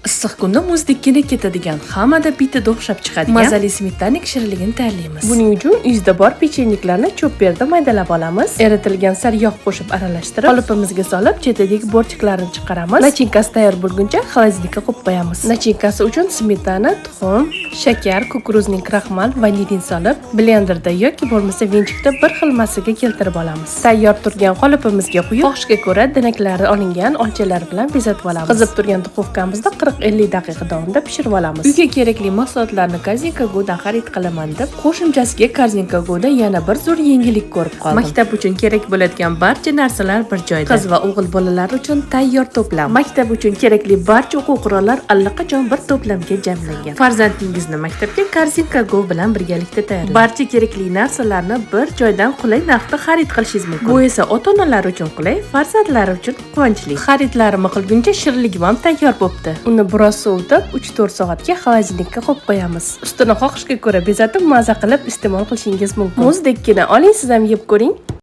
Issiq kunda muzdekkina ketadigan, hammada bitta o'xshab chiqadigan mazali smetana shirinligini tayyorlaymiz. Buning uchun yuzda bor pechenniklarni cho'pperda maydalab olamiz. Eritilgan sariyog' qo'shib aralashtirib, qolipimizga solib, chetidagi bo'rchiqlarni chiqaramiz. Nachinkasi tayyor bo'lguncha xolodilnikka qo'yib qo'yamiz. Nachinkasi uchun smetana, tuxum, shakar, kukuruzning kraxmal, vanilin solib, blenderda yoki bo'lmasa vinchikda bir xil massaga keltirib olamiz. Tayyor turgan qolipimizga quyib, xohishga ko'ra danaklari olingan olchalar bilan bezatib olamiz. Qizib turgan duxovkamizda 40-50 daqiqa davomida pishirib olamiz. Uyga kerakli mahsulotlarni Korzinka Go'dan xarid qilaman deb, qo'shimchasiga Korzinka Go'da yana bir zo'r yangilik ko'rib qoldim. Maktab uchun kerak bo'ladigan barcha narsalar bir joyda. Qiz va o'g'il bolalar uchun tayyor to'plam. Maktab uchun kerakli barcha o'quv-qurollar allaqachon bir to'plamga jamlangan. Farzandingizni maktabga Korzinka Go bilan birgalikda tayyorlang. Barcha kerakli narsalarni bir joydan qulay narxda xarid qilishingiz mumkin. Bu esa ota-onalar uchun qulay, farzandlar uchun quvonchli. Xaridlarimni qilguncha shirinligim ham tayyor bo'pti. Uni biroz sovutib, 3-4 soatga xolodilnikka qo'yib qo'yamiz. Ustini xohishga ko'ra bezatib, maza qilib iste'mol qilishingiz mumkin. Muzdekkina oling, siz ham yeb ko'ring.